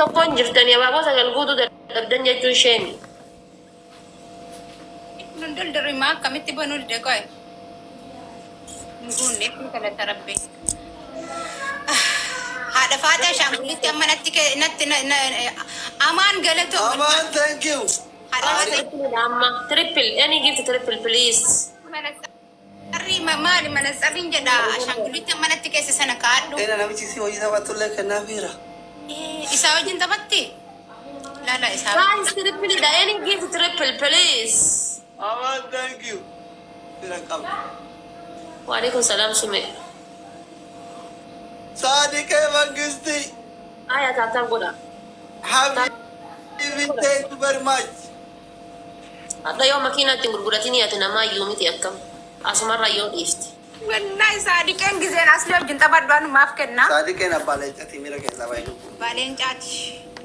tokkoon jirtanii abaaboo sagal guutuu dadhabdan jechuun isheeni. Daldalli maa akkamitti banuu dide qo'e? Nguunne kun kalata rabbe. Haadha Faataa Shaangullitti amma natti amaan galatoo. Amaan, thank you. Haadha Faataa Amma triple, any gift triple please. maali manasarriin jedha Shaangullitti amma natti keessa sana kaadhu. Ena namichi si hojii taphatullee kennaafiira. Isaa wajjin taphatti? Lala isaa. Guys, triple, any gift triple please. Amaan, thank you. Fira qabdi. Waalaikum salam sume. Saadiqee Mangisti. Aya taatan godha. Habibi, thank you very much. Hadda yoo makiinatti gurguratini ati namaa iyyuu miti akkam. Asumarra yoo dhiifti. Wallahi Saadiqeen gizeen asli wajjin taphadhu anu maaf kenna. Saadiqeen abbaa leencati miira keessaa baay'ee dhufu. Abbaa leencaati.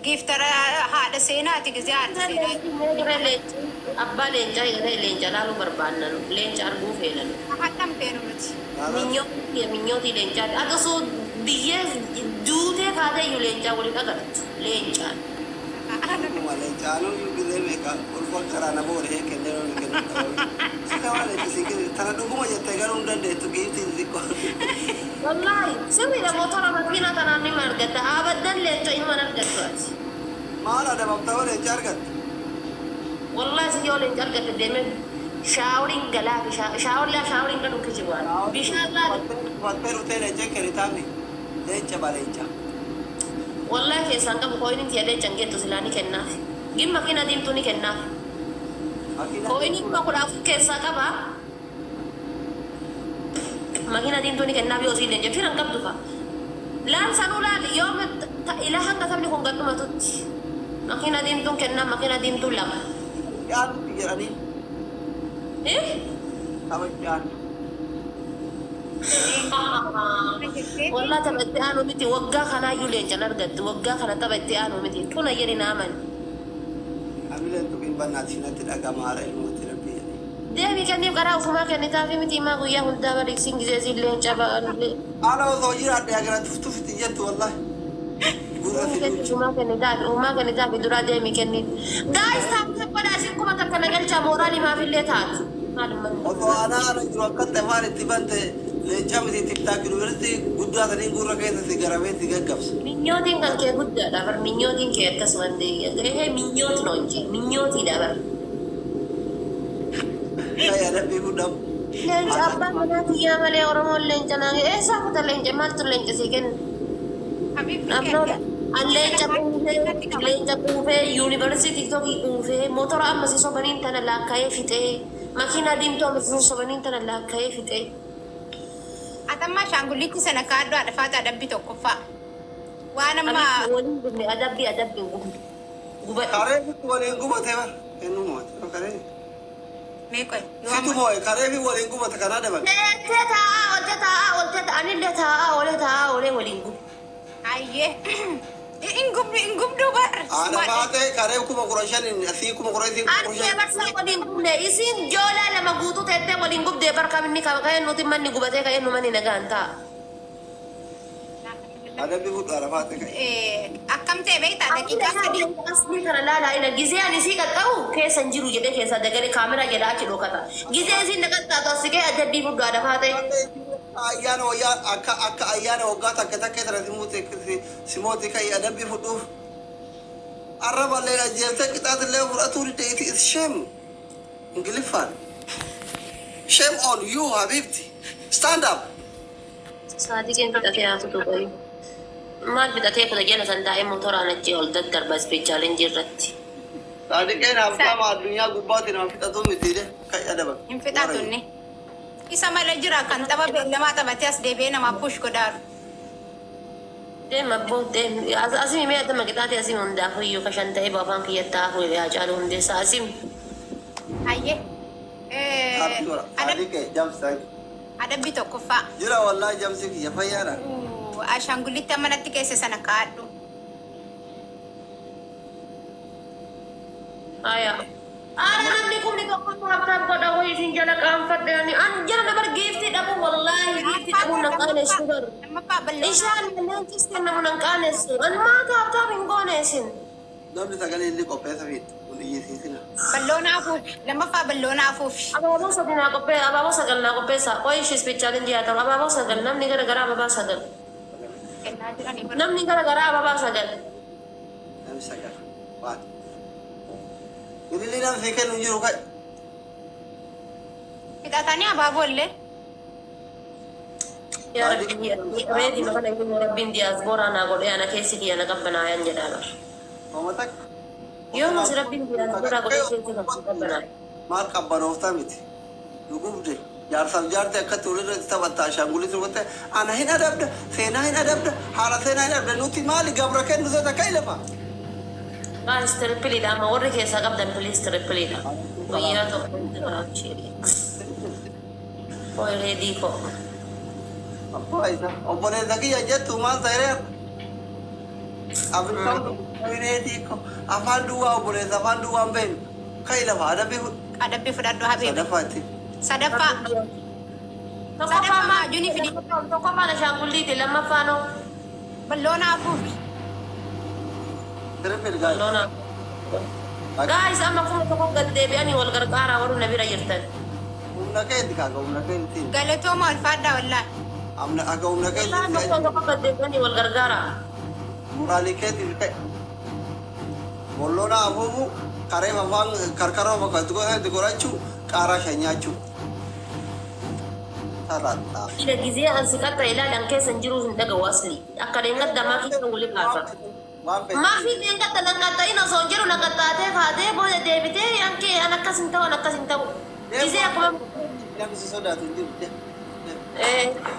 Giftara haadha seenaati gizee haadha seenaati. Abbaa leencaa eegalee leenca laaluu barbaannan leenca arguu feenan. Hattam feenu miti. Minyootii leencaati. Akkasuu biyyee duutee kaatee iyyuu leencaa waliin agartu. Leencaan. Akkuma leencaanuu iyyuu gizee beekaa ulfa karaa nama walii kennee looni kennu qabu. Sika waan leencisi kennu tana dhuguma jettee garuu hin dandeettu giiftiin xiqqoo. Wallahi sirriidha motora makiinaa kanaan ni margatta. Abaddan leenca ilman argattu ati. Maal adabamta hoo leenca argatte? Wallahi si yoo leenca argatte deemee shaaworiin galaa fi shaaworiin gaduu kijibaan. Bishaan laala. Wattee dhutee leenca kennitaami. Leenca ba leenca. Wallahi keessaan qabu kooyiniin tiya leencan geettu silaa ni kennaaf. Gin makiina diimtuu ni kennaaf. Kooyiniin kuma kudha afur keessaa qaba. Makiina diimtuu ni kennaaf yoo siin leenca firan qabdu fa. Laal sanuu laal yoo ilaa hanga sabni kun gadhumatutti. Makiina diimtuun kennaa makiina diimtuun lama. Yaadatti jedhanii. Kabajaan. Wallahi tapha itti aanu miti waggaa kanaayyuu leencan argattu waggaa kana tapha itti aanu miti tuna jedhi naaman. Amileen tuqiin bannaati natti dhagamaara ilmooti rabbii jedhee. Deebii kenniif karaa ufumaa kennitaafi miti himaa guyyaa hundaa bariiksiin gizeesiin leenca ba'anullee. Haala osoo jiraadhe agara tuftufitti jettu wallahi. Gurra fiduuti. Uumaa kennitaafi duraa deemii kenniif. Gaayis taa'umsa badhaasin kuma takka nagalchaa mooraa limaafillee taatu. Osoo aanaa ana jiru akka tafaan itti bante leenca miti tiktaak yuunivarsiitii guddaa saniin gurra keessatti garameetti gaggabsa. Minyootiin kan kee guddaadha bar minyootiin kee akkasumas gahee minyooti noonji minyootiidha bar. Kaya dabbii guddamu. Leenca abbaan manaa kiyyaa malee Oromoon leenca naange eessaa kuta leenca maaltu leenca sii kenna? Leenca quufee yuunivarsiitii tokkii quufee motora ammasii sobaniin tana laakka'ee fixee makiinaa diimtuu ammasii sobaniin tana laakka'ee fixee. Atamma Shaangullitti sana kaaddu haadha Faataa adabbii tokkoffaa. Waan amma waliin gubne adabbii gubadhu. Kareefi waliin gubate bar kennu moote karee. meeqoy? Fitu mooye kareefi waliin gubate kanaa daban. Leentee taa'aa anillee taa'aa olee waliin gubu. Ayyee. Ingubduu bar. Haadha Faatee karee kuma kudha shanin asii kuma kudha isii kuma kudha Argee shanin. barsa waliin gubne isiin joolaa lama guutuu teettee waliin gubdee barka minni ka'een nuti manni gubatee ka'een nu manni nagaan ta'a. Adabbii guddaadha Faatee ka'e. Akkam ta'e beektaa daqiiqaa sadii. Asni kana laalaa ina gizee ani sii qaqqabu keessa hin jiru jedhee keessa dagalee kaameraa jedhaa achi dhokata. Gizee isiin naqattaatu as siqee adabbii guddaadha Faatee. Ayyaana wayyaa akka ayyaana waggaa takka takka irra simooti ka'e adabbii fudhuuf. Arraballee ajjeeltee qixaatillee fudhatuu didee it shame. Ingiliffaan. Shame on you Habibti. Stand up. Saadiqeen fixatee haatu tuqoyu. Maal fixatee kudha jala san daa'ee motoraan achi ol daddarba ispeechaalenjii irratti. Saadiqeen haftaama addunyaa gubbaatti nama fixatuu mitiidhe ka'e adaban. Hin fixatunni. Isa malee jira kan tapha beellamaa taphatee as deebi'ee nama push godhaaru. Deema boodeen asii mee adda maqitaati asii hundaafuu iyyuu kashan ta'ee baafaan kiyyattaa hafuu yaa caalu hundeessa asii. Ayyee. Saadiqee jamsa. Adabbii tokkoffaa. Jira wallaahi jamsi kiyya fayyaadha. Shaangullitti amma natti keessa sana kaadhu. Aya. Namni kun ni tokko harkaan godha wayii isin jala qaanfadhe ani an jala dabar giiftii dhabu wallaahi giiftii dhabu nan qaanessu gar. Ishaan leencis kennamu nan qaanessu an maata habtaaf hin goone. goone isin. Namni sagalee inni qopheessa fi kun iyyisiisina. Balloona afuuf. Lammaffaa balloona afuuf. Abaaboo sadi naa qophee abaaboo sagal naa qopheessa. Qoyi ishee ispichaatiin dhiyaatamu abaaboo sagal namni gara garaa ababaa sagal. Kennaa jiranii bara. Namni gara garaa ababaa sagal. Namni sagal. Waan. Ililii namni fi kennu jiru kai. Fixatanii abaaboo illee. Yaa rabbi reetii maqaa dhaggeen rabbiin diyaasbooraa naa godhee ana keessi kiyya na qabbanaayan jedhaa bar. Mama tak. Yoo mas rabbiin diyaasbooraa godhee keessi qabbanaayan. Maal qabbanooftaa miti. Dhugubde. Jaarsaaf jaarte akkatti walirratti taphatta ashaangulii turbatte ana hin adabda seenaa hin adabda haala seenaa hin adabda nuti maali gabra kennu isa takka ilama. Guys, trippiliidha amma warri keessaa qabdan please trippiliidha. Guyyaa tokko itti baraachee. Qoy reedii koo. Abbaa isa obboleessa kiyya jettu maal ta'eera. Afrikaan reedii koo afaan duwwaa obboleessa afaan duwwaa hin beeknu ka ilama Adabbii fudhadhu habiibi. sadaffaatti. Sadaffaa. Tokkoffaa maa juni fidi. Tokkoffaa na shaangulliiti lammaffaanoo. Balloona afuuf. Trippil gaa'e. Loona. Guys, amma kuma tokko gad deebi'anii wal gargaaraa warri na bira jirtan. Humna keetti kaaga humna keetti. Galatooma ulfaadhaa wallaahi. Amna aga humna Isaan keetti. tokko gad deebi'anii wal gargaaraa. Muraalii keetti ka'e. Bolloona afuufu karee afaan karkaroo bakka itti godhachuu qaaraa shanyaachuu. Salaadhaa. Ila gizee ansi qaxxa ilaalan keessa hin jiru hin dhaga'u asli. Akka deemgadda maa keessa wali kaasa. Waan fedhe. Maafi deemgadda langatta ina osoo jiru langattaatee kaatee booda deebitee yankee an akkas hin ta'u an akkas hin ta'u. Gizee akkuma Namni si sodaatu hin jiru.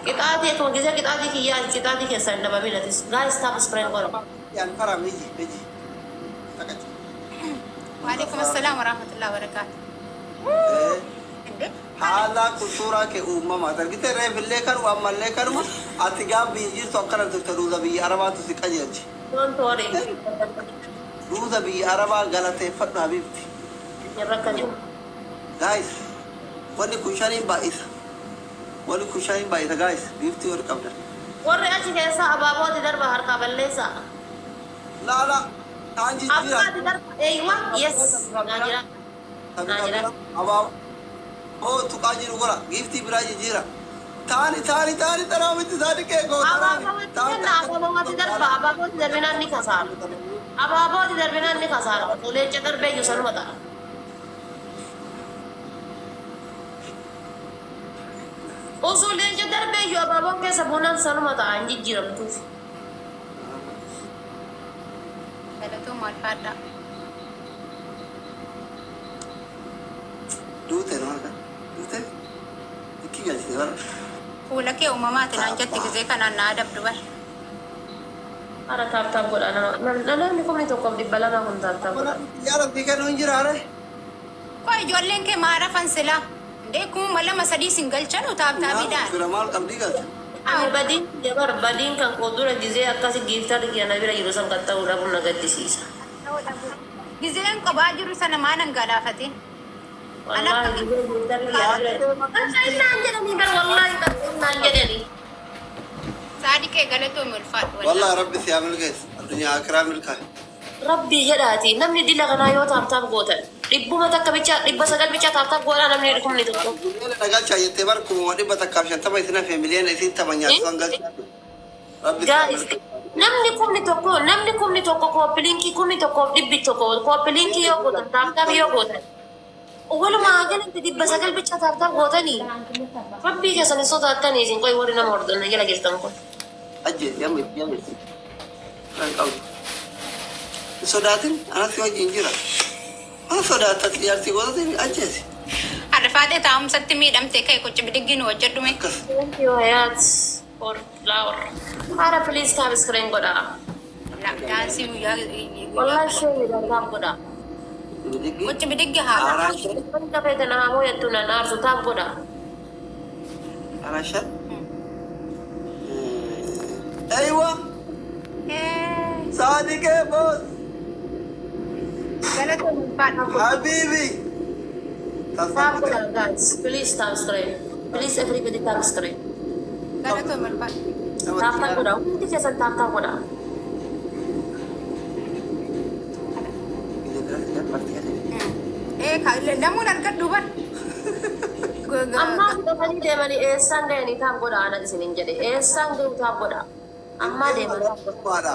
qixaatii akkuma gizee qixaatii kiyyaa qixaatii keessaa hin dhabamin atis. Guys, stop spraying godha. Yaan fara miji miji. Takati. Waalaikum assalaam warahmatullahi wabarakatuh. Haala kusuuraa kee uumamaa argite reefillee kanuma ammallee kanuma ati gaafa biyya jirtu akkana turte duuda biyya arabaatu si qajeelchi. Don't worry. Duuda biyya arabaa galateeffadhu habiibti. Irra akka jiru. Guys, wanni kun shaniin baay'isa. Wanni kun shaniin baay'isa guys, biiftii wal qabdan. Warri achi keessa abaabooti darba harkaa balleessa. Laala, taan jijjiira. Abbaati darba eeywa yes naa jira. Naa jira. Abaa, oo tuqaa jiru gora, giiftii biraa jijjiira. Taani taraamiti taani kee goota. Abaabooti jenna abaabooti darba abaabooti darbinaan ni kasaara. Abaabooti darbinaan ni kasaara. Leenca darbee iyyuu sanuma ta'a. Osoo leenca darbee iyyuu abaaboon keessa bunaan sanuma ta'a hin jijjiiramtuuf. Galatooma ulfaadhaa. Duute nama kan, duute. Ikki galchite bara. Fuula kee uumamaatiin an jetti gizee kanaan na adabdu bar. Ara taaptaap godha namni kumni tokkoof dhibba lamaa kun taaptaap godha. Yaa rabbii kennu hin jiraare. Koo ijoolleen kee maa rafan silaa? Ndee kuma lama sadii sin galchanu taaptaapiidhaan. Bira maal qabdii galcha? Ani badiin jabar badiin kan koo dura gizee akkasi giiftarri kiyana bira jiru san kan ta'uu dhabuun na gaddisiisa. Gizeen qabaa jiru sana maanan galaafatin. Wallahi gizee giiftarri kiyana bira. Akka innaan jedhanii bara wallahi kan innaan jedhanii. Saadiqee galatooma ulfaadhu. Wallah rabbi si haa milkeessu. Addunyaa akiraa milkaa'e. Rabbii jedhaati namni dila kanaa yoo taaptaap gootan dhibbuma takka bicha dhibba sagal bicha taaptaap godhaa namni kumni tokko. Miliyoona dhagalchaa jettee bara kuma 150 isin hafee miliyoona isin tapha nyaatu kan galchaa. Rabbi si haa Guys, milkeessu. namni kumni tokko kooppiliinkii kumni tokkoof dhibbi tokko kooppiliinkii yoo gootan taaptaap yoo gootan. Walumaa galatti dhibba sagal bicha taaptaap gootanii rabbii keessanii sodaattanii isin qoy warri nama hordofan jala jirtan kun. Ajjees yammis. Kan qabdu. Sodaatin anatti wajjin jira. Mana sodaatatti jaartii godhatin ajjeesi. Arfaatee taa'umsatti miidhamtee ka'e qochi bidigginu hojjedhume. Akkas. Thank you Hayat for flower. Hara please kaab screen godha. Daansii guyyaa Wallahi shee taaptaap godha. qochi bidiggi haa. Arashan. Wanta feete na hamoo yattu na naarsu taap godha. Arashan. Aywa. Saadiqee boos. Galatooma ulfaadhu. Habibi. Taap godha guys. Please taap screen. Please everybody taap screen. Galatooma ulfaadhu. Taap godha. Hundi keessan taap godha. namun argan duban. Amma dhufanii deemanii eessaan ga'anii taa'an godha ana isiniin jedhe eessaan ga'u taa'an godha. Amma deemanii. Waadha.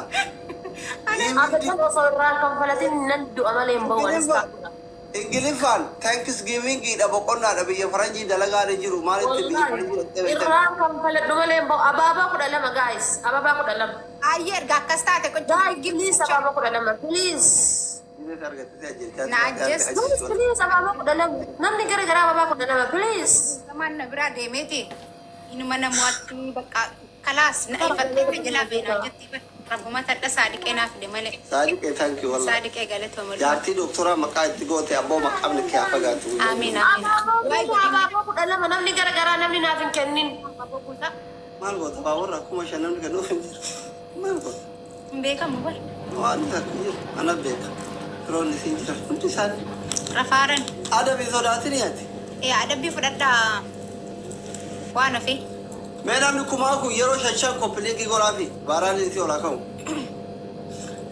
Abadan osoo irraa kan falatin nan du'a malee hin ba'u anis taa'an godha. Ingiliffaan thanksgiving dha boqonnaadha biyya faranjii dalagaa jiru maalitti biyya faranjii Irraa kan faladhu malee hin ba'u abaabaa 12 guys abaabaa 12. Ayyee erga akkas taate Guys please abaabaa 12 please. Please abaabaa 12 namni gara garaa abaabaa 12 please. Zaman na bira deemeti. Inuma namooti bakka kalaas na ifattee jalaa beenaa jetti. Rabbuma tadha saadiqee naaf de malee. Saadiqee thank you wallahi. Saadiqee galatoomaa. Jaartii doktora maqaa itti goote abboo maqaamni kee haa fagaatu. Amiin amiin. Abaabaa 12 namni gara garaa namni naaf hin kennin. Maal goota baaburra akkuma shanamni kennuuf hin jiru. Maal goota? Hin beekamu bar. Waan takka jiru ana beeka. Firoonni siin jiran hundi isaanii. Rafaaran. Adabii sodaatini ati. Adabbii fudhadhaa waan hafe. Mee namni kumaa kun yeroo shan koppiliingii godhaa fi baaraan itti olaa ka'u.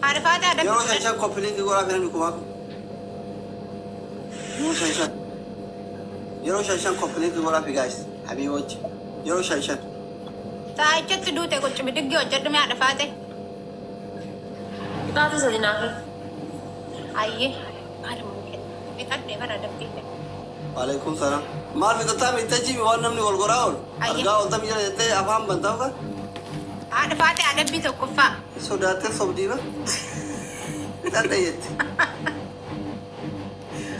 Haadha faata adabbii Yeroo fudhadhaa. shan koppiliingii godhaa fi namni kumaa kun. Yeroo shan koppiliingii godhaa fi gaayis habii wajji. Yeroo shan. Taa'icatti duute qochi bidiggii hojjedhu mee haadha faate. Taate sadi naafi. Ayyee. Haadha mukkee. Bitadhee bara adabbii. Waalaikum salaam. Maal fixataa miidhagii waan namni wal goraa oolu. Ayya. Argaa oolta biyya jettee afaan bantaa kan Haadha faate adabbii tokkoffaa. sodaattee sobdiiba. Fixadha jetti.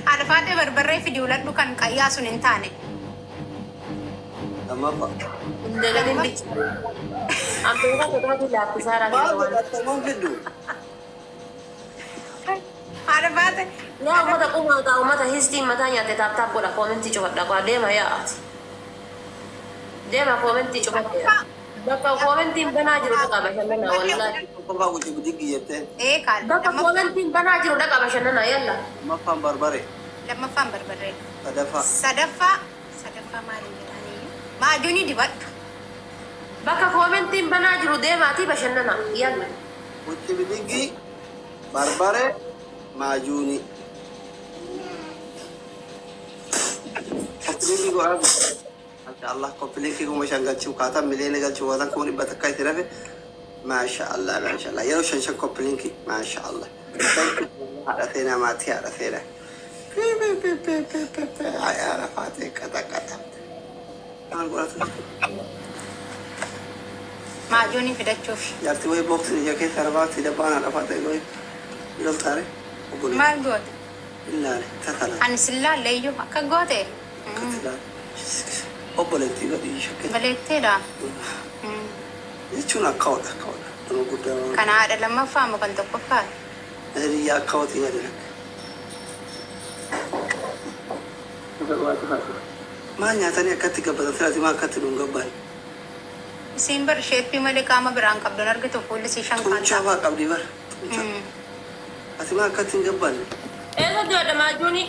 Haadha faate barbarree fidi uladhu kan qayyaa sun hin taane. Lammaffaa. Indeegatiin bicha. Ambeera sodaatu laaffisaara Maal kan waan. godhattamuun fiddu? Haadha faate. Yaa uummata qumaata uummata histiin mataa nyaatte taaptaap godha koomentii cufadha qaa deema yaa'aati. Deema koomentii cufadha. Bakka koomentiin banaa jiru dhaqa bashannanaa wallaahi. Qofa guutii bidigii jettee. Kaal. Bakka koomentiin banaa jiru dhaqa bashannanaa yalla. Lammaffaan barbare. Lammaffaan barbarree. Sadaffaa. Sadaffaa maaliin jedhanii? Maajuunii dibadhu. Bakka koomentiin banaa jiru deemaatii bashannanaa yalla. Guutii bidigii barbare maajuuni. Koppiliingii godhaa fi. Masha Allah koppiliingii kuma shan galchuu kaataa miliyoona galchuu waan kuma dhibba takka itti rafe. Masha Allah. Yeroo shan koppiliingii Masha Allah. Haadha seenaa maatii haadha seenaa. Haadha faatee qata. Maal godhatu? Maajuunii fidachuuf. Jaartii wayii booksii ija keessa arbaatti dabbaan haadha faatee wayii. Loltaare. Maal goote? Ilaale tatala. Ani sillaallee iyyuu akka goote. Obboleettii gadhii shakkee. Baleetteedha. Jechuun akkaawwadha. Nama guddaa. Kana haadha lammaffaa moo kan tokkoffaa? Hiriyaa akkaawwatii gadi nakka. Maal nyaatanii akkatti gabbatan filati maa akkatti nuun gabbaan. Isiin bar sheeppii malee qaama biraan qabdan argitu fuulli isii shan Tuunchaa kaantaa. fa'aa qabdi bara. Ati maa akkatti hin gabbaanne. Eessa joodha maajuuni?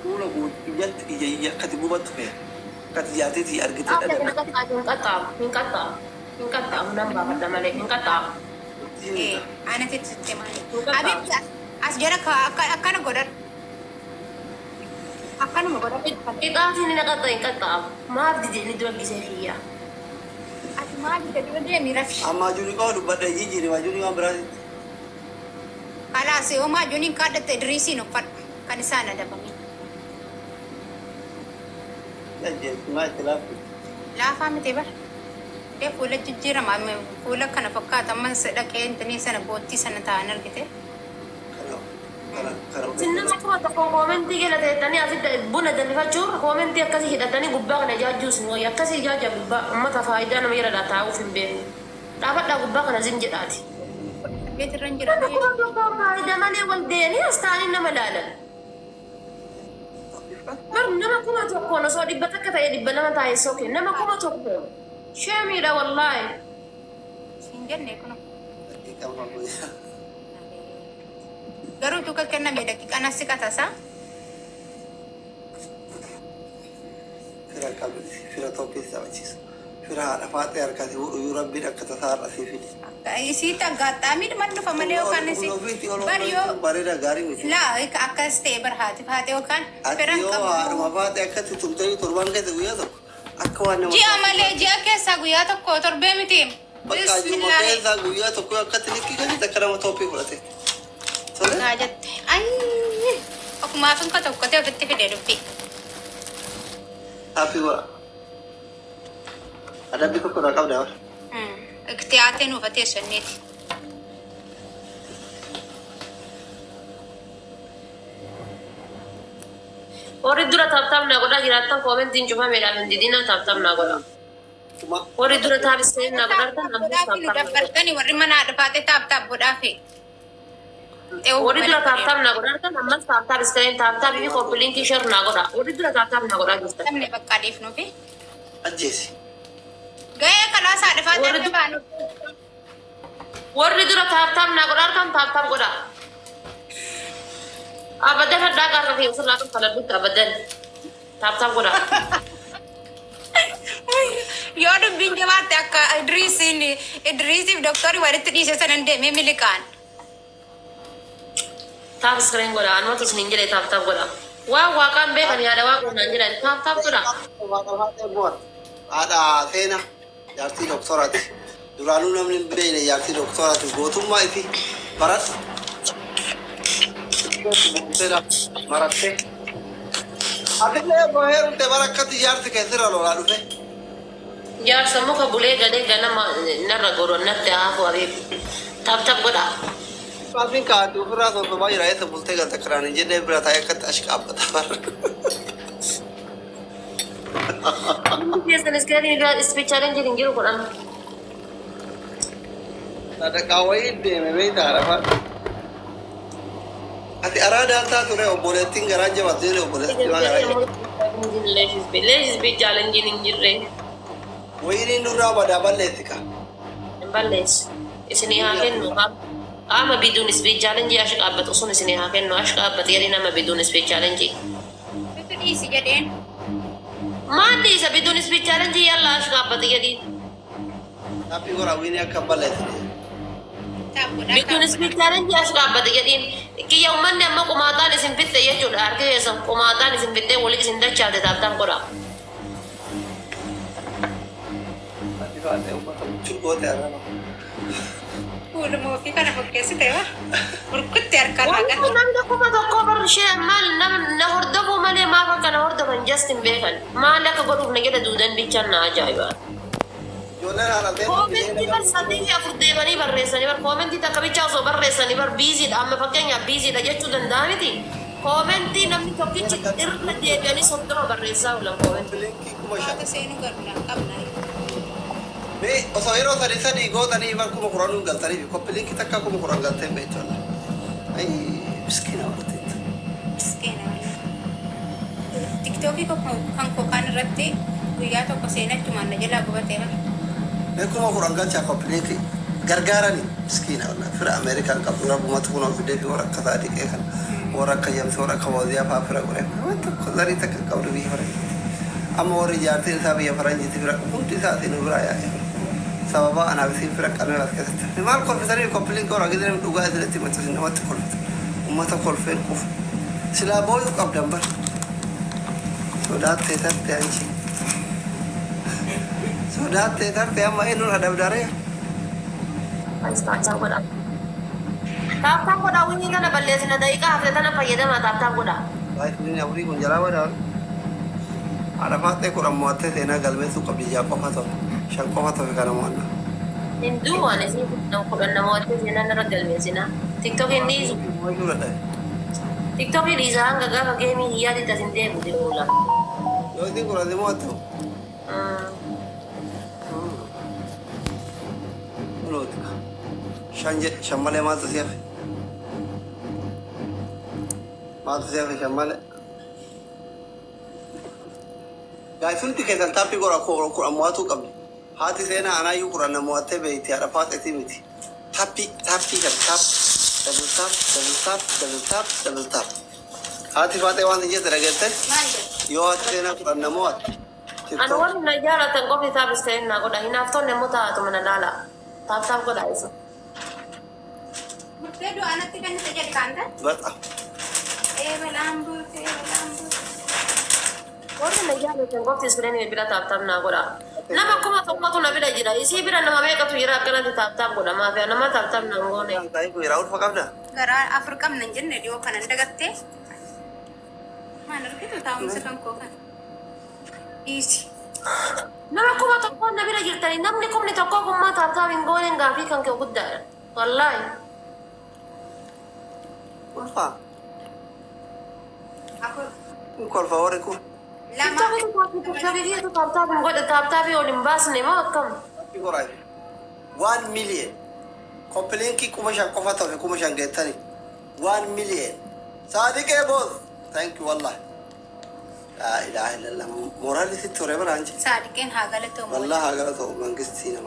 Fuula ijatti ija akkati gubattu fe'a. Akkati jaateetii argitee Akka dhadha. hin qaxxaamu nan baafadha malee hin qaxxaamu. Anatti sitti maali? Abiib as jala akkana godhadhu. Akkanuma godhadhu. Qixaatiin hin qaxxaamu. Maaf didee dura gisee fiyyaa. Ati maali gadi deemi rafi? Amma ajuuni qabu dubbadha jijjiiri ajuuni waan biraati. Kalaas yoo maajuuniin kaadhatte idriisiin uffadhu kan isaan adabame. Maa itti laaftu. Laafaa miti bar. Dee fuula jijjiirama fuula kana fakkaata ammas dhaqee intinii sana boottii sana taa'an argite. Sinnama kuma tokko koomentii gala ta'ettanii asitti buna danfifachuun koomentii akkasii hidhatanii gubbaa kana ijaajjuus ni wayya akkasii ijaajja gubbaa uummata faayidaa nama jedhadhaa taa'uuf hin beekne. Dhaabadhaa gubbaa kana zin jedhaati. Beetirra hin jiran. Faayidaa malee wal deeni as taa'anii nama laalan. Nama kuma tokkoon osoo dhibba takka ta'e dhibba nama taa'e sookee nama kuma tokkoon. Sheemiidha wallaahi. Hin jenne kun. Garuu tuka kenname daqiiqaan as siqatasa. Fira qabdi fira tokkeessa achiisa. Fira haadha faatee harkatti fuudhu rabbiin akka tasaa har'asii fide. Isii aggaxxaamii dhuma dhufa malee yookaan isi bariyoo bareeda gaarii miti. laa akkas ta'e barhaati faate yookaan Ati yoo haadhuma faatee akkatti tumtanii torban keessa guyyaa tokko akka waan nama. ji'a malee ji'a keessaa guyyaa tokko torbee miti. Bakka ajjuma keessaa guyyaa tokko akkatti likkii gadi akka nama toophii fudhate. Gaa jette ayi okumaa finka tokko ta'e ofitti fide dubbi. Happy wa. Adabbi tokko irraa qabda wa. Itti haatee nuuf ateessanneeti. Warri dura taaptaaf naa godhaa jiraattan koomentiin cufameedhaan hin didina taaptaaf naa godha. Warri dura taabistee naa godhartan ammoo taaptaaf naa godha. Dabbartanii warri mana haadha faate taaptaaf godhaafi. Warri dura taaptaaf naa godhartan ammas taaptaaf iskariin taaptaaf fi koppiliinkii shar naa godha. Warri dura taaptaaf naa godhaa jirtan. Namni bakka adeefnuufi. Ajjeesi. Gahee kalaas haadha faate akka baanu. Warri dura taaptaaf naa godhartan taaptaaf godha. Abadan haddaa gaarra fi usurraa kan faladhutti abadan taaptaaf godha. Yoo dubbiin jabaatte akka Idriisiif doktori walitti dhiise sanan deemee miliqaan. Taap iskariin godha. Anumatu isin hin jedhe taaptaaf godha. Waan waaqaan beekan yaada waaqaan naan jedhan taaptaaf godha. Haadha seena jaartii doktoraati. Duraanuu namni hin beekne jaartii doktoraati. Gootummaa itti baradhu. Marattee. Atillee boheerumte barakkatti jaarti keessirra lolaa dhufe. Jaarsa muka bulee galee ganama narra goronnatti hafu abeef taaptaaf godha. Maafiin kaa'atti ofirraa sosomaa jira eessa bultee galta kiraan hin jennee bira taa'ee akkatti ashi qaabbata barra. Keessan iskariin ispichaaleen jirin jiru godhan. Sadaqaa wayii deeme beektaa lafa. Ati araadaan taatu ree obboleettiin garaa jabaatu jedhee obboleettiin waa garaa jabaatu. Leeshis ispichaaleen jirin jirre. Wayiniin nurraa badaa balleessi ka. Hin balleessu. Isinii haa kennu qaama biduun ispichaaleen jii ashi qaabbatu sun isinii haa kennu ashi qaabbatu jedhee nama biduun ispichaaleen jii. Bitu dhiisi jedheen. Maal dhiisa biduun ispichaaleen jii yalla ashi qaabbatu jedhii. Happy goraa wayinii akka balleessi. Biduun ispichaaleen jii ashi qaabbatu jedhiin. Kiyya uummanni amma qumaataan isin fitte jechuudha. Harki keessan qumaataan isin fittee walii isin dachaate taaptaan godha. Fuudhumoo fi kana fakkeessite waa. Burkutti harkaan hagan. Namni kuma tokko barshee maal na hordofuu malee maaf akka na hordofan just hin beekan. Maal akka godhuuf na jedha duudan bichaan na ajaa'iba. Koomentii bar sadii fi afur deemanii barreessanii bar koomentii takka bichaa osoo barreessanii bar biiziidha amma fakkeenyaaf biiziidha jechuu danda'a miti. Koomentii namni tokkichi irra deebi'anii soddoma barreessaa oolan koomentii. Haata seenuu garuu qabna. Osoo yeroo sadii gootanii barkuma kuranuun galtanii fi koppiliinkii takka akkuma kuran galtee beektoonni. Ayi miskiina warteetti. Miskiina. Tiktookii kan kokaan irratti guyyaa tokko seenachumaan na jalaa gubatee bara. Beekuma kuran galchaa koppiliinkii gargaaranii miskiina walaa fira Ameerikaan qabu rabbumatti kun ofidee fi warra akka saadiqee kan warra akka yamsi warra akka waziyaa fa'aa fira godhe wanta zarii takka qabdu biyya faranjii. Amma warri jaartiin isaa biyya faranjiitti fira hundi isaatiin biraa yaa'e. Sababa anaaf isin fira qabee as keessatti. Maal kolfitanii koppiliinkii warra gidee dhugaa asirratti maxxansi namatti kolfita. Uummata kolfeen kufu. Silaa booyuu qabdan bara. Sodaattee tarte anchi. Sodaattee tarte amma eenyuun adabdaree. Taaptaan godha. Taaptaan godha winni kana balleessina daqiiqaa hafte tana fayyadama taaptaan godha. Baay'inni afurii kun jalaa badaa. Haadha faaxee kudhan mo'attee seenaa galmeessuu qabdi ijaa qofa ta'u. Shan qofa ta'u kana mo'annaa. Hinduu waan isin kudhan namoota seenaa irra galmeessina. Tiktookiin dhiisu. Tiktookiin dhiisa hanga gaafa geemii hiyyaatti tasin deemu deemula. Yoo isin kudhan mo'attu. Shan malee maaltu si hafe? Maaltu si hafe shan malee? Gaaffiin keessan taappii kudhan mo'atuu qabdi. Haati seenaa anaayyuu kudhan mo'attee beekti haadha faaxetii miti. Taappii kan double tap. Haati faaxee waan jette dhageettani? Yoo haati seenaa kudhan mo'atte Anu wani na jaalatan qofti taabisteenna godha hinaaftonne immoo taa'atu mana laala taabtaaf godha isa Murtee du'aanatti kan isa jedhu kaanta. በጣም Balaan buutee. warri na jaalatan qofti iskiriinii bira taabtaaf naa godha nama kuma tokkotu na bira jira isii bira nama meeqatu jira akkanatti taabtaaf godha maafiya nama taabtaaf naa goone ታይኩ የራውል ፈቃብዳ Garaa afur qabna hin jenne dhiyoo kanan dagattee. Maal argitu taa'umsa kan koo kan. Dhiisi. nama kuma tokko na bira jirtani namni kumni tokko kummaa taabtaaf hin gooneen gaafii kan kee guddaadha wallaahi ኮልፋ Afur. ኮልፋ ወሬኩ Lama. Sabibiyyatu taabtaaf hin godhe taabtaafii ol hin baasne moo akkam ይቆራል 1 ሚሊየን ኮምፕሌንኪ ቁመሻን ቆፋ ተው ቁመሻን ገተኒ 1 ሚሊየን ሳዲቄ ቦስ ታንክ ዩ والله لا اله الا الله ሞራሊቲ ቶሬበራ አንቺ Saadiqeen haa galatoomuu. والله ሀገረተው መንግስት ሲነማ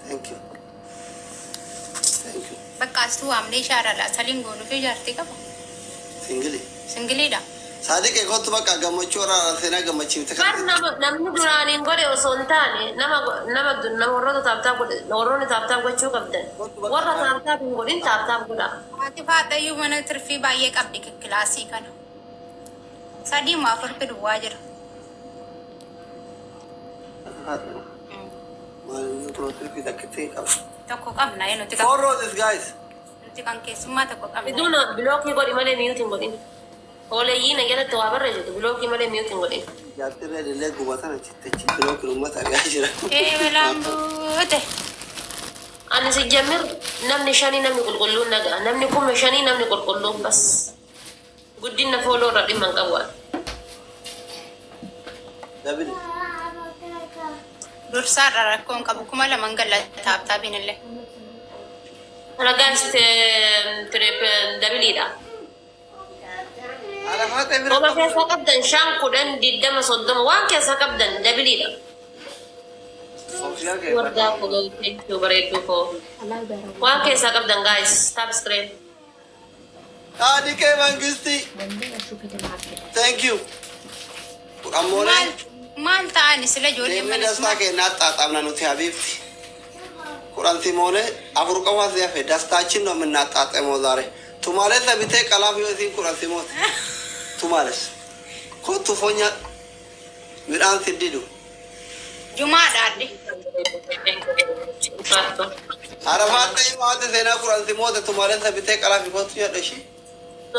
ታንክ ዩ ታንክ ዩ Bakka astuu waamnee shaarala saliin goonuu fi jaartii qaba. ሲንግሊ Singiliidha. ሳዲቄ ኮቱ በቃ ገመቹ ወራ ራሴና ገመቺ Kan namni duraaniin godhe osoo hin taane nama warroota taabtaaf godhe warroonni taabtaaf gochuu qabdan warra taabtaaf hin godhin taabtaaf godha. Haati faadhayyuu mana tirfii baay'ee qabdi kilaasii kana. Sadii moo afur duwwaa jira. Tokko qabna nuti Four roses, guys. kan keessummaa tokko qabna. Biduuna bilookii godhi malee miyuuti hin godhin. Ooleyyii na jalatti waa barra jirtu bilookii malee miyuuti hin godhin. Jaartirra illee gubatan achitti bilookii uummata argaa jira. Balaan buute. Ani si jammir namni shanii namni qulqulluun nagaa namni kuma shanii namni qulqulluun bas. Guddina fooloo irra dhimma hin qabu. Dabili. Dursaarra rakkoon qabu kuma lama galla taabtaabiin illee. Ragaan dabiliidha. Arafaata Oma bira keessaa qabdan shan kudhan diddama soddoma waan keessaa qabdan dabiliidha. Sofiyaa kee Wardaa koo bareedduu koo. Waan keessaa qabdan guys tap screen. Saadiqee mangisti. Thank you. Ammoonee Maal ta'ani sila ijoollee deemee mana dastaa kennaa xaaxamna nuti habiibti. Kudhan Timoonee afur qofaas yafe dastaachin ነው የምናጣጥመው ዛሬ ቱማሌስ ለቢቴ ቀላፍ ይወሲን kudhan Timoot ቱማሌስ ኮቱ ፎኛ midhaan siddidu Jumaadha adde. Arafaata waate seenaa kudhan Timoot tumaaleen sabitee qalaaf kotu jedha shi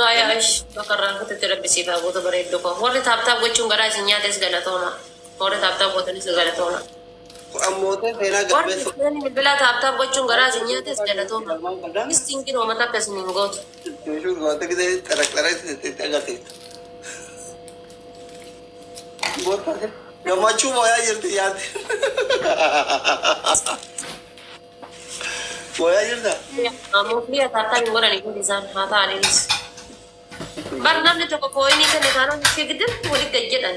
Ayaash bakarraan kututti rabbisiifaa goota bareedduu koo. Warri taaptaaf gochuun garaa isin nyaates galatooma. Warri taaptaaf gootanis galatooma. kudhan mootee seenaa Warri galbeessu isin bilbilaa taaptaaf gochuun garaa isin nyaates galatooma. Mistiin hoomata akka isin hin gootu. Meeshuu goota gisee xaraqxaree itti agarsiisa. Gammachuu mooyaa jirti yaaddi. Mooyaa jirta? Mufliya taaptaaf hin godhani kun isaan haa ta'aniinis. Bar namni tokko kooyinii kan isaan ishee gidduutti walitti gajjedhan.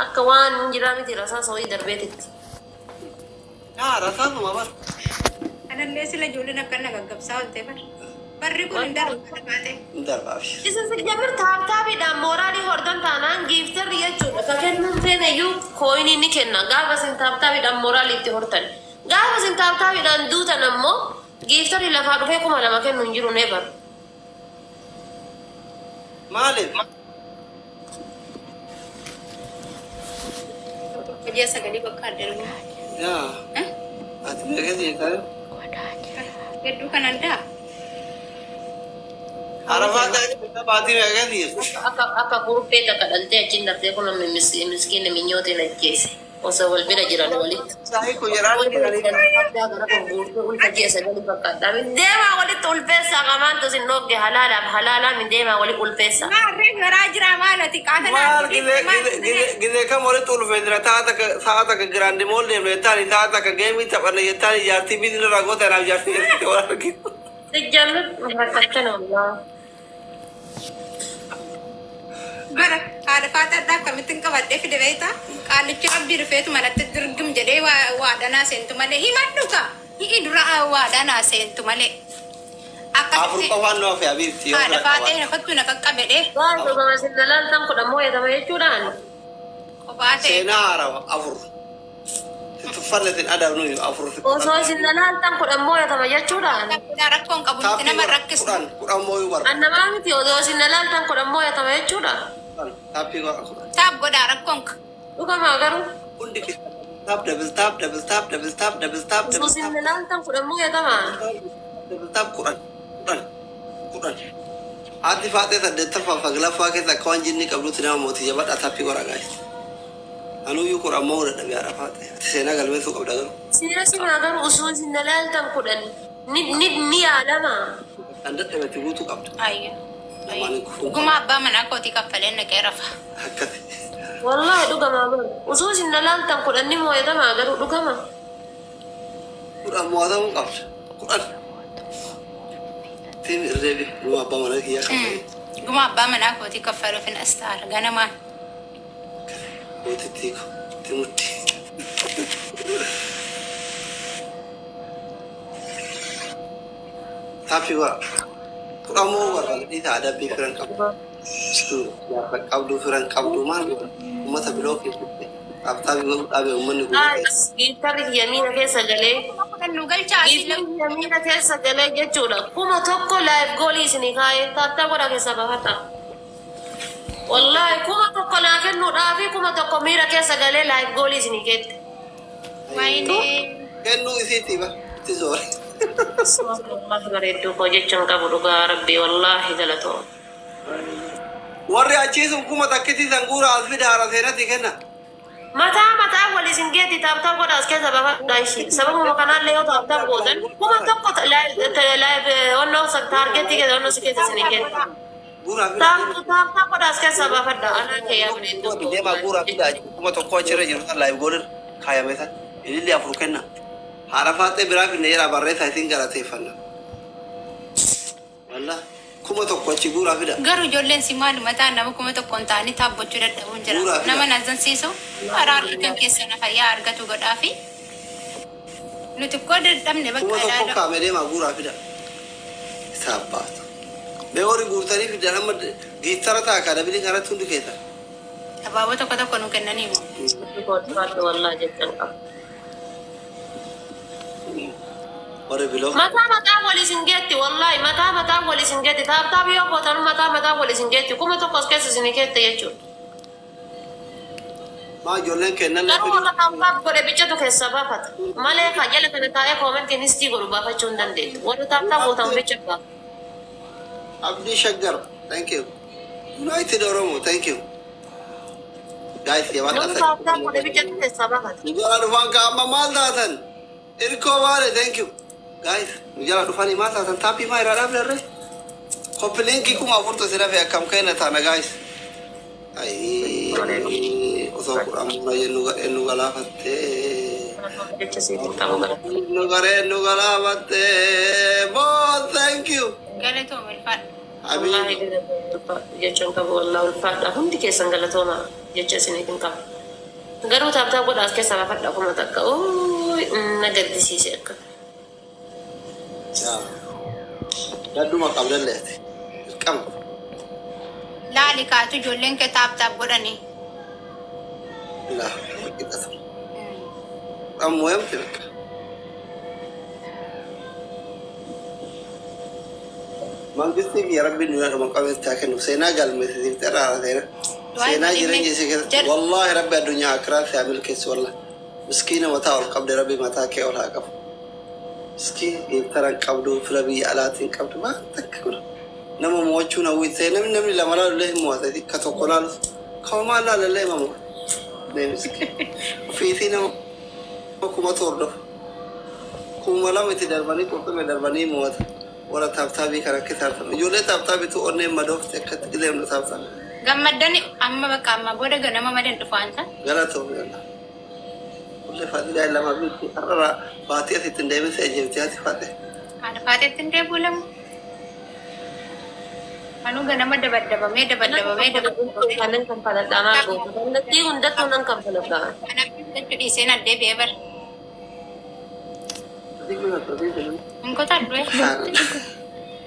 Akka waan jiraa miti rasaa sa'oii darbeetitti. Yaa rasaasuma bar. Kanallee sila ijoolleen akka na gaggabsaa oolte bar. Barri kun hin darbu baate. Darbaaf. Isin sijjamir taaptaafiidhaan mooraalii hordan taanaan giiftarri jechuudha. Ka kennuun feenayyuu kooyinii ni kenna. Gaafa isin taaptaafiidhaan mooraalii itti hortan. Gaafa isin taaptaafiidhaan duutan ammoo giiftarri lafaa dhufee 2,000 kennu hin jiru neebar. Maaliif? Hojii sagalee bakka adda darbu. Yaa. Ati beekati jeekaa? Hedduu kan addaa. Arafaata inni baatii beekati jechuudha. Akka kurupee takka dhaltee achiin dartee kun miskiin minyootiin ajjeese. Osoo wal bira jiran walitti. Saahii kun yeroo Deemaa walitti ulfeessaa qabaantu sin dhogge halaalaa min deemaa walitti ulfeessaa. Maarree garaa jira maalati maal gizee kam walitti ulfeessina sa'a takka giraandi mool deemne jettaan sa'a takka geemii taphanne jettaan ijaartii biizina ragoota naaf ijaartii keessatti wal argitu. Sijjamir rakkachana wallaa. bara haadha faata addaa akkamittiin qabadhee fide beekta qaalichi rabbii dhufeetu manatti dirgim jedhee waadhanaa seentu malee himadhu ka hi'i dura waadhanaa seentu malee. Afur qofaan nu hafe abiibti. Haadha faatee nafatti na qaqqabedhe. Waan dhugama sin dalaaltan kudha moo eedama jechuudhaan. kophaa ta'e. Seenaa haaraa afur. Tuffallatiin adaabnu afur. Osoo isin lalaaltan kudhan moo'atama jechuudhaan. Rakkoon qabu nuti nama rakkisu. Kudhan mooyuu bara. Annamaa miti osoo isin lalaaltan kudhan moo'atama jechuudha. Taappii kudhan. Taap godhaa rakkoon ka. Dhugamaa garuu. Hundi keessa taap double taap double taap double taap double taap Osoo double isin taap. lalaaltan kudhan moo'atama. Double taap kudhan. Haati faatee saddeettaffaa faglaffaa keessa akka waan jinni qabdutti nama mootii jabaadhaa taappii godhaa gaayis. Anuyyuu kudhan moo dadhabee haadha faatee. Ati seenaa galmeessuu qabda garuu. Seera simaa garuu osoo isin lalaaltan kudhan ni yaadama. Kan dadhabatti guutuu qabda. Ayyo. Dhuguma abbaa manaa kootii kaffaleen naqee rafa. Akkasi. Wallahi dhugamaa bara. Osoo isin lalaaltan kudhan ni moo'atama garuu dhugama. Kudhan moo'atamuu qabda. Kudhan. Tiin irreebi dhuma abbaa manaa kiyyaa kaffalee. Dhuguma abbaa manaa kootii kaffaluuf hin astaara ganamaan. Mootitti timutti. Taappii godha. Kudhan moo barbaada dhiitaa adabbii firan qabdu. Qabdu firan qabdu maal godha? Uummata biloo keessatti dhaabtaabii godhu dhaabee uummanni guddaa. Giittarri yamiina keessa galee. Nu galchaa Giittarri yamiina keessa galee jechuudha. Kuma tokko laayif goolii isinii kaa'ee taattaa godha keessa baafata. Wallahi kuma tokko naa kennuudhaa fi kuma tokko miira keessa galee laayif goolii isinii keette. Kennuu isiitii ba itti zoore. Wallahi bareedduu koo jechuun qabu dhugaa rabbii wallahi galatoo. Warri achiisuun kuma takkitii sanguura as fida haara seenatti kenna. Mataa waliin isin geetti taaptaa godha as keessa baafadhaa ishii. Sababuma kanaallee yoo taaptaa gootan kuma tokko laayif onnoo taargeetti keessa onnoo si keessa isinii keette. Taaptaa godha as keessa baafadhaa anaa kee yaa bareedduu. Deemaa guuraa fida kuma tokko achirra jiru san laayif goodir kaayame san ilillee afur kenna. Haadha faatee biraa finne jedhaa barreessaa isin galateeffanna. Wallah kuma tokko achi guuraa fida. Garuu ijoolleen si maaluma ta'an nama kuma tokkoon ta'anii taabbachuu dadhabuun jira. Nama nazansiisu araarri kan keessa na fayyaa argatu godhaa fi nuti koo dadhabne bakka Kuma tokko ilaala. kaame deemaa guuraa fida. Isaa baatu. Mee horii guurtanii fida nama giittara ta'a kadabilii kanatti hundi keessa. Abaaboo tokko tokko nu kennanii moo. Wallahi jechuun qabu. Warri biloo. Mataa waliin isin geetti wallahi mataa waliin isin geetti taaptaa biyyoo gootan mataa waliin isin geetti kuma tokko as keessa isin keette jechuudha. Maa ijoolleen kennan Garuu warra taaptaa godhe bichatu keessa baafata. Malee kaajala kana taa'ee koomentiin histii godhu baafachuu hin dandeettu. Warra taaptaa gootan bicha baafata. Abdii Shaggar, thank you. United Oromo, thank you. Guys, ya Namni taaptaa godhe bichatu keessa baafata. Nujala dhufan ka amma maal taatan? Irkoo baale, thank you. Guys, nujala dhufanii maal taatan? Taappii maa irraa dhaabdarre? Koppiliinkii kuma afurtu si dhafe akkam kenna taana guys. Osoo kudhamuna jennu galaafattee. Jecha siitiin qabu gara. Nu galaafattee. Boss, thank you. Galatoo milfaadha. Wallahi jechuun qabu wallahi ulfaadha. Hundi keessan galatooma jecha isiniitiin qabu. Garuu taaptaa godha as keessa baafadha kuma takka. Na gaddisiise akka. Dadduma qabdalleeti. Qaba. Laali kaatu ijoolleen kee taaptaaf godhanii. Laa, qixxata. Ammoo yamti bakka. Mangistii biyya rabbiin nuyyaa dhuma qabeessaa kennu seenaa galmeessisiif xerraara seena. Seenaa jireenya isii keessatti wallaahi rabbi addunyaa akiraa fi amil keessi wallah. Miskiina mataa ol qabde rabbi mataa kee ol haa qabu. Miskiin geeftaran qabdu fira biyya alaatiin qabdu waan takka godha. Nama mo'achuun hawwisee namni lama laalullee hin mo'ata ka tokko laalu kawamaan laalallee ma mo'a. Ofiitii nama kuma tordof. Kuma lama itti darbanii qurxummee darbanii mo'ata. Warra taaptaabii kan akka taaptan. Ijoollee taaptaabitu onneen madoofte akkatti gileemnu taaptan. Gammaddani amma bakka amma booda ganama madan dhufaansa. Galatoo yalla. Kulle faatidaa lama biitti har'a baatii asitti hin deebisee jirti ati faate. Haadha faateetti hin deebi'ulamu. Anuu ganama dabaddabamee. Kanan kan faladhaa maal gootu. Kallattii hundattuu nan kan faladhaa. Kanaaf jechu dhiisee na deebi'ee bara. Hin kotadhu.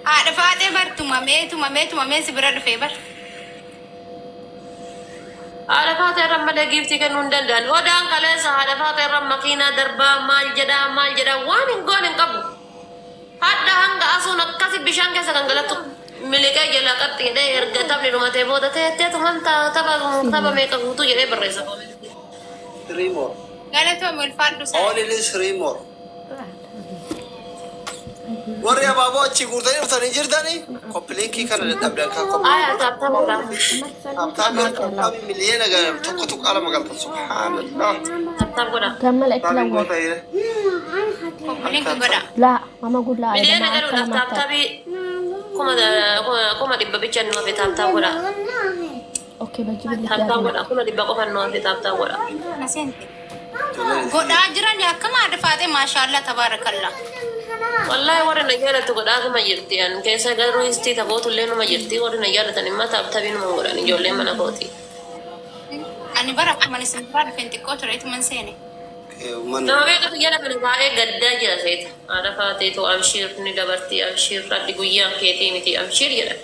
Haadha faatee bar tumamee si bira dhufee bara. Haadha faata irra malee giiftii kennuu hin danda'an. Odaan kaleessa haadha faata irra makiinaa darbaa maal jedhaa waan hin goone hin qabu. Hadda hanga asuun akkasi bishaan keessa kan galatu miliqee jala qaxxi jedhee erga taphni dhumatee booda teetteetu manta tapha meeqa guutuu jedhee barreessa. 3 more. Galatoom ulfaadhu sana. Only 3 more. Warri abaaboo achi guutanii dhuftanii jirtanii koppiliinkii kana dadhabdan kan Aya taphamuudha. koppiliinkii miliyoona tokko tuqaa lama galtan subhaanallah. Taphaaf godha. كمل اكل Taphni اول goota jire. Koppiliin kan godha. لا ماما قول لا Miliyoona galuudhaaf taaptaabii kuma dhibba bicha nu hafe taaptaaf godha. اوكي بجيب لك Taaptaaf دابا godha. Kuma dhibba qofa nu hafe taaptaaf godha. Naseente. Godhaa jiran akkama adda faatee maashaallah tabaarakallah. Wallahi warri na jaalatu godhaatuma jirti. An keessa garuu istii taphootu numa jirti. Warri na jaalatan immoo taaptaabii numa godhan ijoolleen mana kooti. Ani bara akkuma isin biraa dhufeen xiqqoo tureetu man seene. Nama beekatu jala kana baay'ee gaddaa jira seeta. Haadha faateetu abshiir ni dabartii abshiir raddi guyyaan keetii miti abshiir jedha.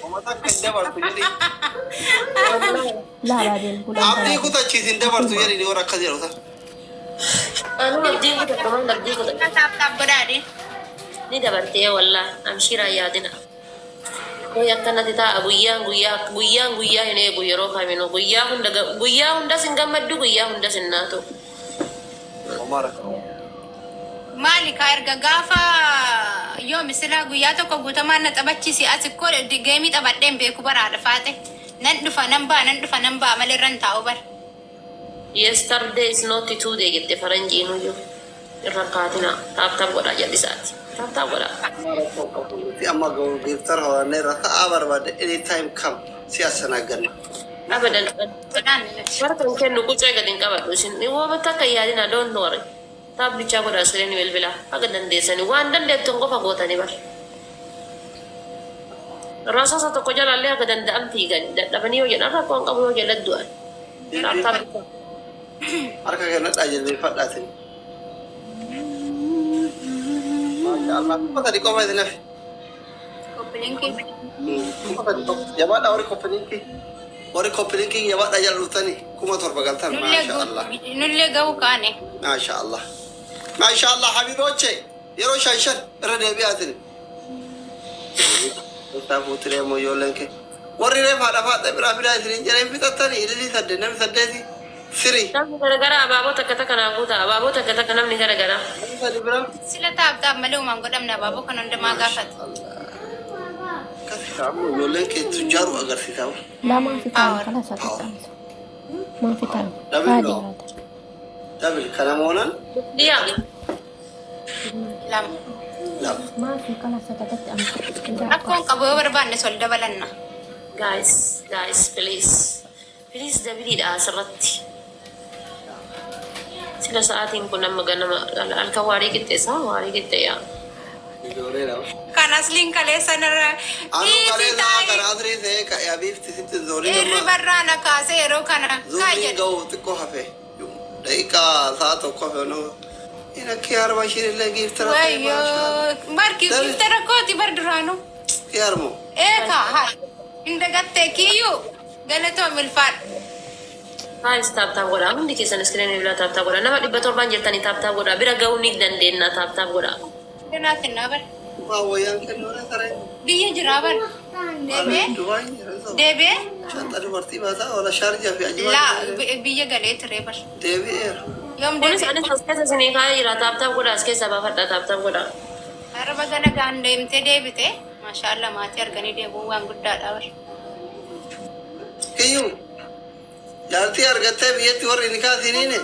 لا بعدين قول Abdii kutachiisin dabartu jedhini warra akkas jedhu ta'a. Anu abdii kutadha man abdii kutadha. Taap godhaadhi. Ni dabartee wallah abshiiraan yaadina. Guyyaa akkanatti ta'a guyyaa hin eegu yeroo kaminu guyyaa hunda sin gammaddu guyyaa hunda sin naatu. Omara. Maali kaa erga gaafa yoo misila guyyaa tokko guutamaan na taphachiisi as ikkoo geemii taphadheen beeku bara haadha faate. Nan dhufa nan ba'a malee irra hin taa'u bara. Yesterday is not today jette faranjiin iyyuu irra kaatina taaptaaf godhaa jallisaati. Taaptaaf godhaa. Amma giiftar horanne irra ta'aa barbaade anytime come si assanagganna. Abadan. Godhaan nuti. Bara kan kennu qucee gadi hin qabadhu isin woomatti akka yaadina don't worry. Taabbichaa godhaa sireen bilbilaa haga dandeessanii waan dandeettuun qofa gootanii bara. Rasaasa tokko jalaallee haga danda'amtii gadi dadhabanii yoo jedhan rakkoon qabu yoo jedhan du'an. Taaptaaf. Harka kennadhaa jilbeeffadhaatin. Maashaallah kuma sadi qofa isin hafe. Koppiliinkii. Kuma sadi qofa. Jabaadhaa warri koppiliinkii. Warri koppiliinkii jabaadhaa jala dhuftanii kuma torba galtan maashaallah. Nullee ga'uu kaane. Maashaallah. Maashaallah habiibooche yeroo shan irra deebi'aatin. Isaa fuutilee moo ijoolleen kee. Warri reef haadha faadha biraa isin jedhee fixattanii ililii namni saddeeti firii. Namni garagaraa abaaboo takka takka naa guuta abaaboo takka takka namni garagaraa. Namni sadi biraa. Sila taap malee uumaan godhamne abaaboo kan hundumaa gaafata. Kasi kaamu ijoolleen kee tujjaaru agarsiisaa. لا ما في طعم خلاص هتطعم ما في طعم دبل عادي لو. عادي Dabil kana moonan. Diyaa. Lama. Lama. ما في خلاص هتطعم Rakkoon qabu yoo barbaanne sol dabalanna. Guys, please dabiliidha asirratti. Sila sa'aatiin kun amma ganama halkan waarii qixxeessa waarii qixxeeyyaa. Ijoollee lama. Kan asliin kaleessa narra. Anu kalee laa kana asrii ta'ee ka'ee abiifti sitti zoolii Irri nama. barraa na kaasee yeroo kana. Zoolii ga'u xiqqoo hafe. Daqiiqaa sa'a tokko hafe nama. Ina kee harma ishiinillee giiftara ta'e Wayyoo. Marki giftara kooti bar duraanu. kee harmoo. Eeka haa. Inda gattee kiyyuu. Galatoo milfaadha. Haayis taaptaaf godhaa hundi keessan iskiriinii bilaa taaptaaf godhaa nama 700 jirtanii taaptaaf godhaa bira ga'uu ni dandeenya taaptaaf godhaa. Dinaa kennaa bar. Maa wayyaan kennuudha saree. Biyya jiraa bar. Deebee. Dubaay yeroo ta'u. Deebee. Shanta dubartii baataa wala shaarjaa fi ajibaa. Laa biyya galee ture bar. Deebi'eera. Yoom Kunis deebee. anis as keessa isinii kaa'ee jira taaptaaf godhaa as keessa baafadhaa taaptaaf godhaa. Araba gana gaan deemtee deebite. Maashaallah maatii arganii deebi'uu waan guddaadha bar. Kiyyuu. Jaartii argattee biyyatti warri ni kaasiniine.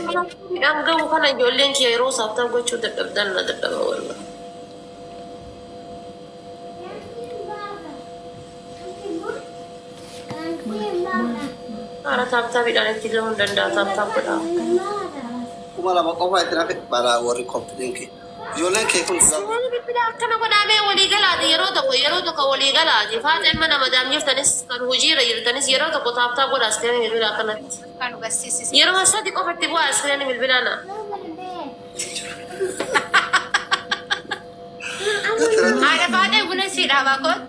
Midhaan gahu kana ijoolleen kiyya yeroo saaftaaf gochuu dadhabdan na dadhaba wallah. Haala taaptaafiidhaan itti gahuu hin danda'a taaptaaf godhaa. Kuma lama qofa itti nafe balaa warri koppiliinkii. Ijoolleen kee kun Wani bilbila akkana godhamee walii galaati yeroo tokko walii galaati faaxeen mana madaam jirtanis kan hojiirra jirtanis yeroo tokko taaptaaf godhaa iskiriinii bilbila akkanatti. Kan hubachiisis. Yeroo sadi qofatti bu'aa iskiriinii bilbilaana. Haadha faadhee buna siidhaa baakoon.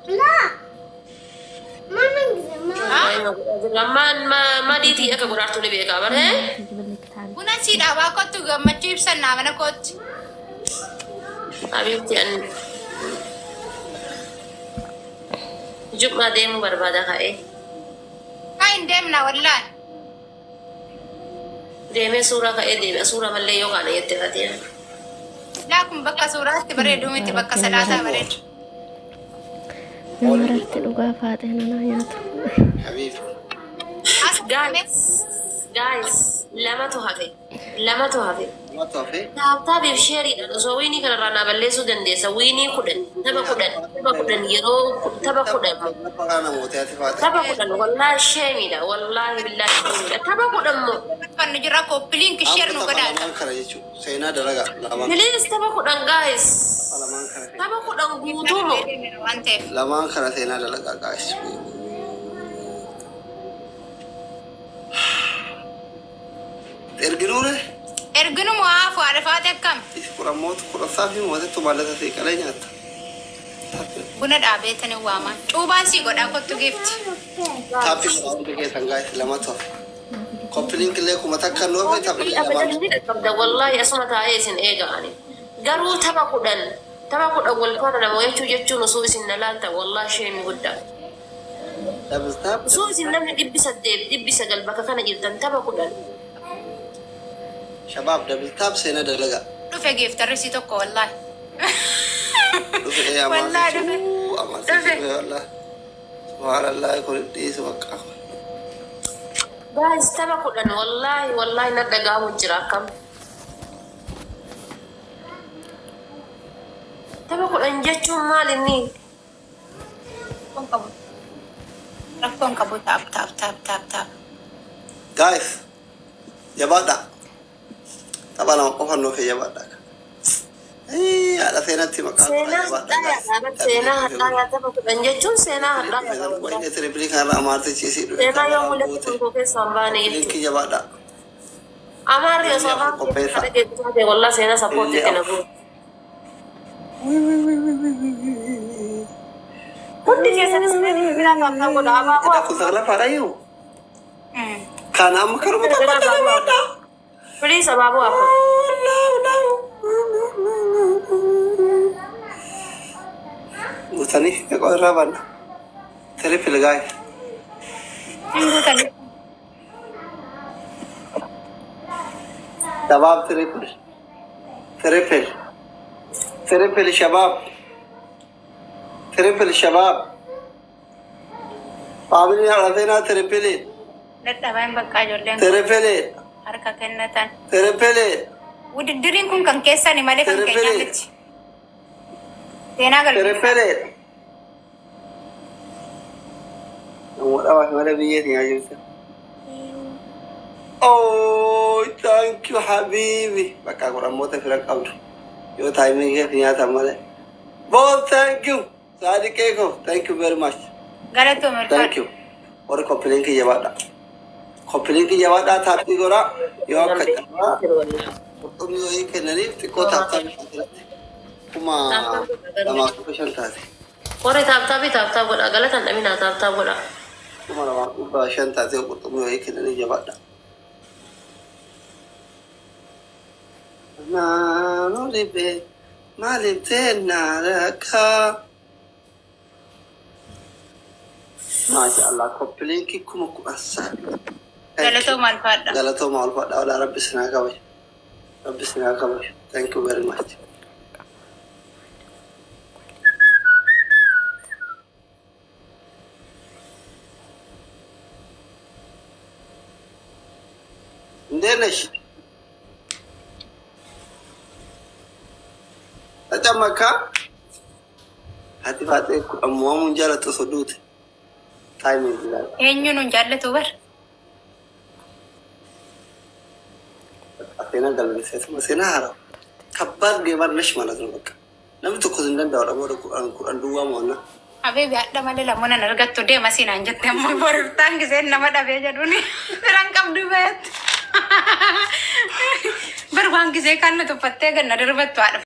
Lammaan maaliitii akka godhaartu ni beekaa baree? Buna si dhaabaa kottu gammachuu ibsannaa mana kootti. Habiibti an jummaa deemuu barbaada ka'ee. Kaa hin deemna wallaan. Deemee suuraa ka'ee deebi'a suuraa mallee yoo kaane jettee fatiin. Laa kun bakka suuraatti bareedu miti bakka salaataa bareedu. Namarratti dhugaa faatee nanaa nyaatu. Habiibi. As gaame. Guys, lamatu hafe. Mata hafe. Taaptaabiif sheeriidhaan osoo wiinii kanarraa naa balleessuu dandeessa. Wiinii 10, tapha 10 yeroo tapha 10. Maqaa namoota ati faate. Tapha 10 wallaahi sheemiidha. Wallaahi billaahi sheemiidha. Tapha 10 moo. Kan jira koppiliin kisheer nu godhaadha. Lamaan kana jechuudha. Seenaa dalagaa lamaan. Please tapha 10 guys. Lamaan kana. Tapha 10 guutuu moo. Waan ta'eef. Lamaan kana seenaa dalagaa guys. Erginuure. Erginu moo hafu haadha faate akkam? Kuramoota kurasaa fi mootii maalata ta'e qalee nyaata. Buna dhaabeetanii waaman. Cuubaan si godhaa kottu geefti. Taappi kudhaan biqiltan gaa'e lamatu hafe. Koppiliin killee kuma takka noofe taphni lamaan. Wallaahi asuma taa'ee isin eega'ani. Garuu tapha 10 wal faana nama jechuun osoo isin na laalta wallaahi sheemi guddaa. Osoo isin namni 800 900 bakka kana jirtan tapha 10. Shabaab dabaltaaf seenaa dalagaa. Dhufe geeftarri si tokko wallaahi. Dhufe Wallaahi dhufe. dhufe wallaahi. Subhaanallah kun dhiisu bakka. Guys, tapha 10 wallaahi na dhagaamu jira akkam. Tapha 10 jechuun maal inni? Rakkoon qabu taap. Guys, jabaadha. Tapha nama qofan nuuf jabaadha. Haadha seenatti maqaa Seenaa hadhaa tapha 10 jechuun seenaa hadhaa. Wayne tiribilii kanarraa amaartichiisii dhufe. Seenaa yoo mul'atu tokko keessaan baane jechuudha. Linkii jabaadha. Amaarri osoo afaan keessatti deebisaa wallaahi seenaa sappoortii kenna bu'u. Hundi keessanis biraa qabnaa godha abaaboo. Eda kun sagla faadhayyuu. Kana amma karuma tokko jabaadha. Please abaaboo akka. Gutanii eqoo irraa banna. Tiripil gaa'e. Shabaab Tiripil shabaab. Tiripil shabaab. Faamiliin haadha seenaa tiripiliin. Dadhabaan bakka ijoolleen Tiripiliin. harka kennatan. Tiripiliin. Wudiddiriin kun kan keessani malee kan keenyaa miti. Seenaa galbii. Tiripiliin. Namoota waa mala biyyeetiin yaa jirtu. Oh, thank you habibi. Bakka godhamoota fira qabdu. Yoo taa'imni kee fi nyaata malee. Both thank you. Saadiqee ko thank you very much. Galatoo mirfaa. Thank you. Warri koppiliin kiyya baadha. Koppiliin kiyya baadhaa taaptii godhaa. Yoo akka carraa qurxummii wayii kennaniif xiqqoo taaptaa bifaatiratti. Kuma 2,500 taate. Warri taaptaa godha galatan dhaminaa taaptaa godha. Kuma 2,500 taatee qurxummii wayii kennanii jabaadha. Naannoo dhibee maaliif teennaa rakkaa? Masya Allah, koppiliinki kuma 10. Galatoo maal faadha. Galatoo maal faadha. Wala Rabbi sinaa kabaju. Rabbi sinaa kabaju. Thank you very much. Ndenesh. Tacamaka. Hati faatee ammuamuun jaalatu soduute. Timing bilal. Eenyuun hin jaallatu bar. Seenaa galmeessee seenaa haaraa. Kabbaad geebar nash malas nu bakka. Namni tokko hin danda'u dhamoo kudhan duwwaa mo'annaa. Habibi hadha malee lamuunan argattu deema siinaan jette ammoo boriftaan giseen nama dhabee jedhuuni firan qabdu beet. Bar waan gisee kan na tuffattee ganna darbattu haadha